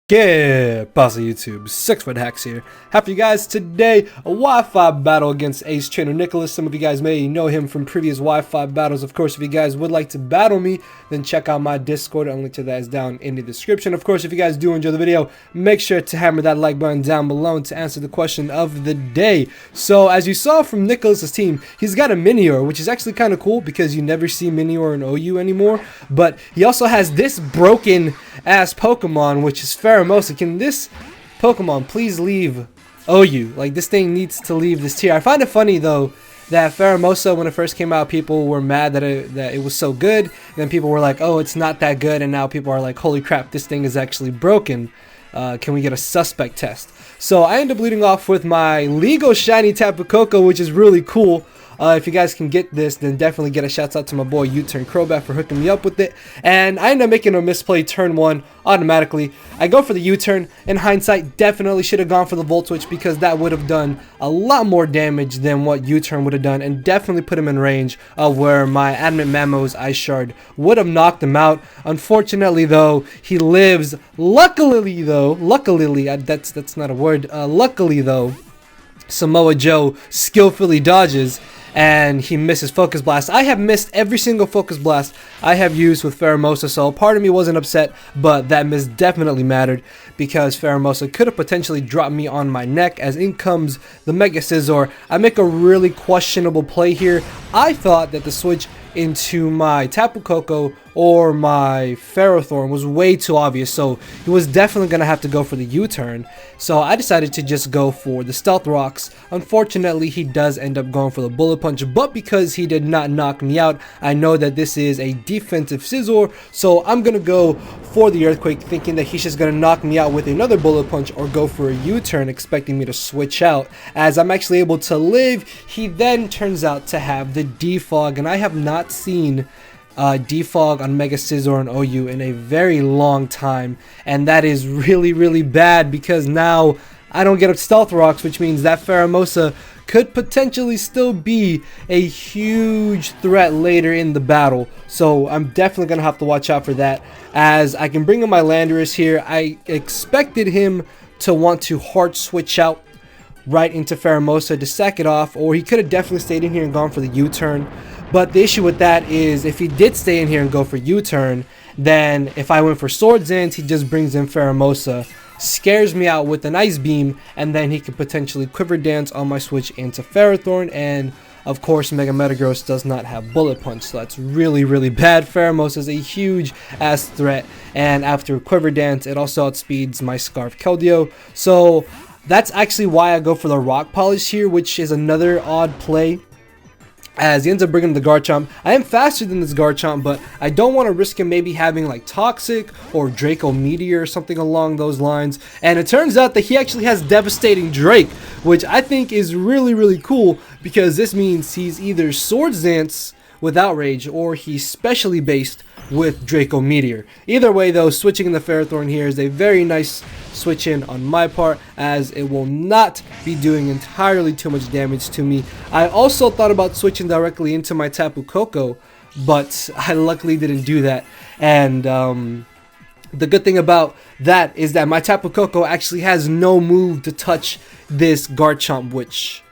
¿Qué pasa YouTube? 6fthax here. Happy you guys today, a Wi-Fi battle against Ace Trainer Nicholas. Some of you guys may know him from previous Wi-Fi battles. Of course, if you guys would like to battle me, then check out my Discord. A link to that is down in the description. Of course, if you guys do enjoy the video, make sure to hammer that like button down below to answer the question of the day. So, as you saw from Nicholas's team, he's got a Minior, which is actually kind of cool because you never see Minior in OU anymore. But he also has this broken ass Pokemon, which is Pheromosa. Can this Pokemon please leave OU? Like, this thing needs to leave this tier. I find it funny though that Pheromosa, when it first came out, people were mad that it was so good. And then people were like, oh, it's not that good. And now people are like, holy crap, this thing is actually broken. Can we get a suspect test? So I end up leading off with my legal Shiny Tapu Koko, which is really cool. If you guys can get this, then definitely get a shout out to my boy U-Turn Crowbat for hooking me up with it. And I end up making a misplay turn 1 automatically. I go for the U-turn. In hindsight, definitely should have gone for the Volt Switch because that would have done a lot more damage than what U-turn would have done, and definitely put him in range of where my Adamant Mammo's Ice Shard would have knocked him out. Unfortunately though, he lives. Luckily though, that's not a word. Luckily though, Samoa Joe skillfully dodges and he misses Focus Blast. I have missed every single Focus Blast I have used with Pheromosa, so part of me wasn't upset, but that miss definitely mattered because Pheromosa could have potentially dropped me on my neck. As in comes the Mega Scizor. I make a really questionable play here. I thought that the switch into my Tapu Koko or my Ferrothorn was way too obvious, so he was definitely going to have to go for the U-turn. So I decided to just go for the Stealth Rocks. Unfortunately, he does end up going for the Bullet Punch, but because he did not knock me out, I know that this is a defensive Scizor, so I'm going to go for the Earthquake, thinking that he's just going to knock me out with another Bullet Punch or go for a U-turn, expecting me to switch out. As I'm actually able to live, he then turns out to have the Defog, and I have not seen Defog on Mega Scizor and OU in a very long time, and that is really bad because now I don't get up Stealth Rocks, which means that Pheromosa could potentially still be a huge threat later in the battle. So I'm definitely gonna have to watch out for that, as I can bring in my Landorus here. I expected him to want to hard switch out right into Pheromosa to sack it off, or he could have definitely stayed in here and gone for the U-turn. But the issue with that is if he did stay in here and go for U-turn, then if I went for Swords Dance, he just brings in Pheromosa, scares me out with an Ice Beam, and then he could potentially Quiver Dance on my switch into Ferrothorn. And of course, Mega Metagross does not have Bullet Punch, so that's really bad. Pheromosa is a huge ass threat, and after Quiver Dance, it also outspeeds my Scarf Keldeo. So that's actually why I go for the Rock Polish here, which is another odd play, as he ends up bringing the Garchomp. I am faster than this Garchomp, but I don't want to risk him maybe having like Toxic or Draco Meteor or something along those lines. And it turns out that he actually has Devastating Drake, which I think is really cool, because this means he's either Swords Dance with Outrage or he's specially based with Draco Meteor. Either way though, switching in the Ferrothorn here is a very nice switch in on my part, as it will not be doing entirely too much damage to me. I also thought about switching directly into my Tapu Koko, but I luckily didn't do that. And the good thing about that is that my Tapu Koko actually has no move to touch this Garchomp, which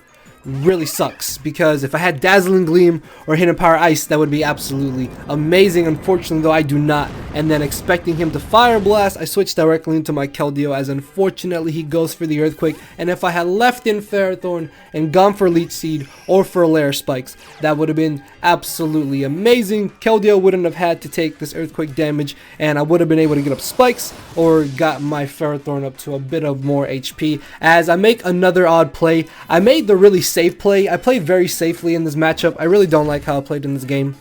really sucks, because if I had Dazzling Gleam or Hidden Power Ice, that would be absolutely amazing. Unfortunately though, I do not, and then expecting him to Fire Blast, I switched directly into my Keldeo, as unfortunately he goes for the Earthquake. And if I had left in Ferrothorn and gone for Leech Seed or for Lair Spikes, that would have been absolutely amazing. Keldeo wouldn't have had to take this Earthquake damage, and I would have been able to get up Spikes or got my Ferrothorn up to a bit of more HP. As I make another odd play, I made the really safe play. I played very safely in this matchup. I really don't like how I played in this game,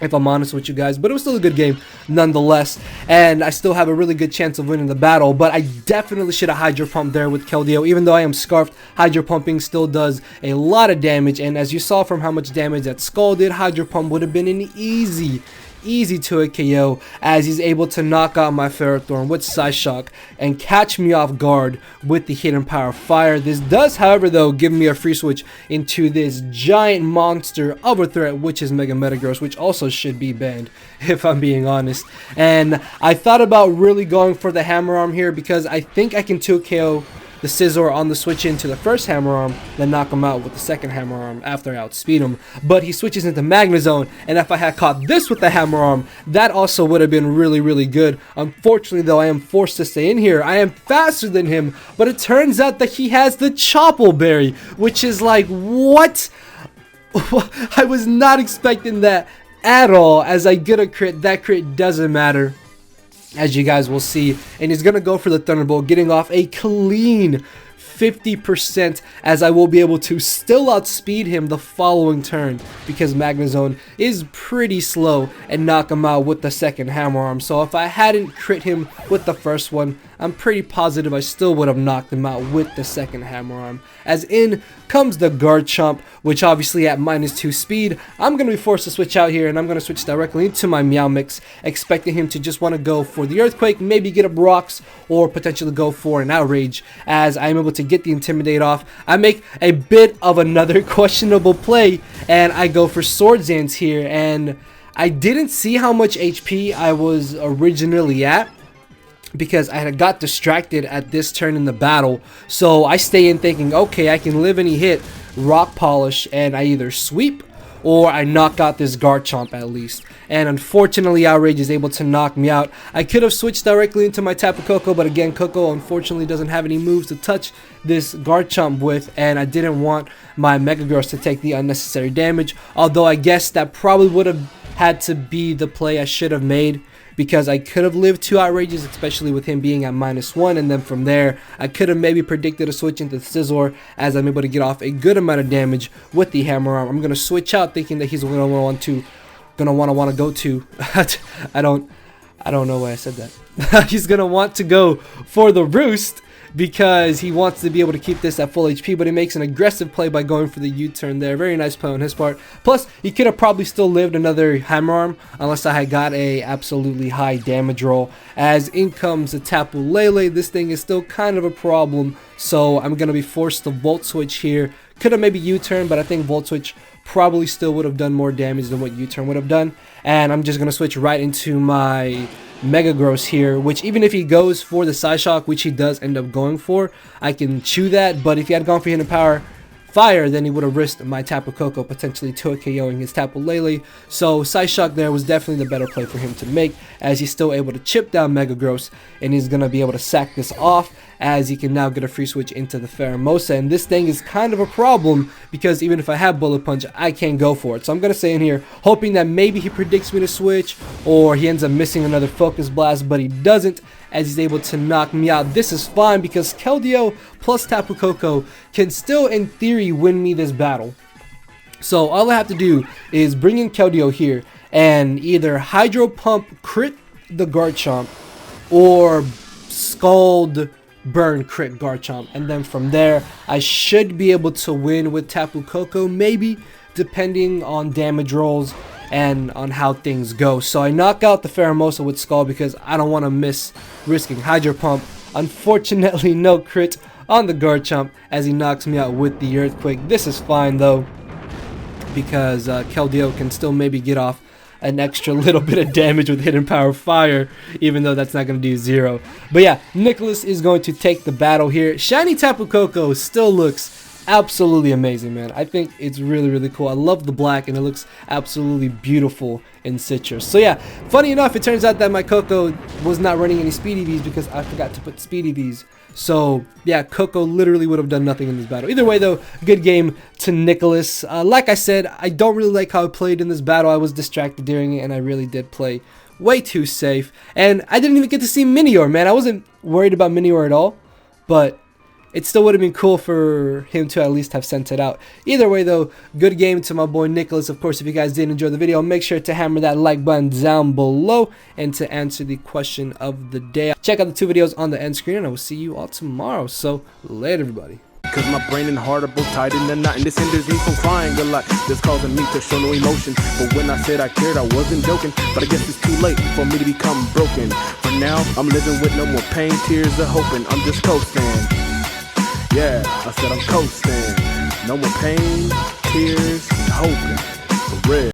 if I'm honest with you guys, but it was still a good game nonetheless, and I still have a really good chance of winning the battle. But I definitely should have Hydro Pumped there with Keldeo. Even though I am Scarfed, Hydro Pumping still does a lot of damage, and as you saw from how much damage that Skull did, Hydro Pump would have been an easy easy to a KO as he's able to knock out my Ferrothorn with Psyshock and catch me off guard with the Hidden Power Fire. This does, however, though, give me a free switch into this giant monster of a threat, which is Mega Metagross, which also should be banned, if I'm being honest. And I thought about really going for the Hammer Arm here because I think I can 2KO the Scizor on the switch into the first Hammer Arm, then knock him out with the second Hammer Arm after I outspeed him. But he switches into Magnezone, and if I had caught this with the Hammer Arm, that also would have been really, really good. Unfortunately, though, I am forced to stay in here. I am faster than him, but it turns out that he has the Chople Berry, which is like, what? I was not expecting that at all. As I get a crit, that crit doesn't matter, as you guys will see, and he's gonna go for the Thunderbolt, getting off a clean 50%, as I will be able to still outspeed him the following turn because Magnezone is pretty slow, and knock him out with the second Hammer Arm. So if I hadn't crit him with the first one, I'm pretty positive I still would have knocked him out with the second Hammer Arm. As in comes the Garchomp, which obviously at -2 speed, I'm going to be forced to switch out here, and I'm going to switch directly into my Meow Mix, expecting him to just want to go for the Earthquake, maybe get up rocks, or potentially go for an Outrage, as I'm able to get the Intimidate off. I make a bit of another questionable play, and I go for Swords Dance here, and I didn't see how much HP I was originally at, because I had got distracted at this turn in the battle. So I stay in thinking, okay, I can live any hit, Rock Polish, and I either sweep or I knock out this Garchomp at least. And unfortunately, Outrage is able to knock me out. I could have switched directly into my Tapu Koko, but again, Koko unfortunately doesn't have any moves to touch this Garchomp with, and I didn't want my Metagross to take the unnecessary damage. Although I guess that probably would have had to be the play I should have made, because I could have lived 2 Outrages, especially with him being at -1, and then from there, I could have maybe predicted a switch into Scizor, as I'm able to get off a good amount of damage with the Hammer Arm. I'm going to switch out thinking that he's going to want to go to, I don't know why I said that. He's going to want to go for the Roost, because he wants to be able to keep this at full HP, but he makes an aggressive play by going for the U-turn there. Very nice play on his part. Plus, he could have probably still lived another Hammer Arm unless I had got a absolutely high damage roll. As in comes a Tapu Lele. This thing is still kind of a problem, so I'm going to be forced to Volt Switch here. Could have maybe U-turn, but I think Volt Switch probably still would have done more damage than what U-turn would have done. And I'm just going to switch right into my Metagross here, which even if he goes for the Psyshock, which he does end up going for, I can chew that. But if he had gone for Hidden Power Fire, then he would have risked my Tapu Koko potentially 2KOing his Tapu Lele. So Psyshock there was definitely the better play for him to make, as he's still able to chip down Metagross, and he's going to be able to sack this off, as he can now get a free switch into the Pheromosa. And this thing is kind of a problem, because even if I have Bullet Punch, I can't go for it. So I'm going to stay in here, hoping that maybe he predicts me to switch, or he ends up missing another Focus Blast, but he doesn't, as he's able to knock me out. This is fine, because Keldeo plus Tapu Koko can still, in theory, win me this battle. So all I have to do is bring in Keldeo here, and either Hydro Pump crit the Garchomp, or Scald Burn crit Garchomp, and then from there I should be able to win with Tapu Koko, maybe, depending on damage rolls and on how things go. So I knock out the Pheromosa with Scald because I don't want to miss risking Hydro Pump. Unfortunately, no crit on the Garchomp, as he knocks me out with the Earthquake. This is fine though, because Keldeo can still maybe get off an extra little bit of damage with Hidden Power Fire, even though that's not going to do 0. But yeah, Nicholas is going to take the battle here. Shiny Tapu Koko still looks absolutely amazing, man. I think it's really, really cool. I love the black, and it looks absolutely beautiful in Citrus. So yeah, funny enough, it turns out that my Koko was not running any Speedy Vs because I forgot to put Speedy Vs. So yeah, Koko literally would have done nothing in this battle. Either way though, good game to Nicholas. Like I said, I don't really like how I played in this battle. I was distracted during it, and I really did play way too safe. And I didn't even get to see Minior, man. I wasn't worried about Minior at all, but it still would have been cool for him to at least have sent it out. Either way though, good game to my boy Nicholas. Of course, if you guys did enjoy the video, make sure to hammer that like button down below, and to answer the question of the day, check out the 2 videos on the end screen, and I will see you all tomorrow. So later, everybody. Cause my brain and heart are both tied in a knot, and this hinders me from crying a lot. This causing me to show no emotion. But when I said I cared, I wasn't joking. But I guess it's too late for me to become broken. For now, I'm living with no more pain, tears of hoping. I'm just coasting. Yeah, I said I'm coasting. No more pain, tears, and hoping. For real.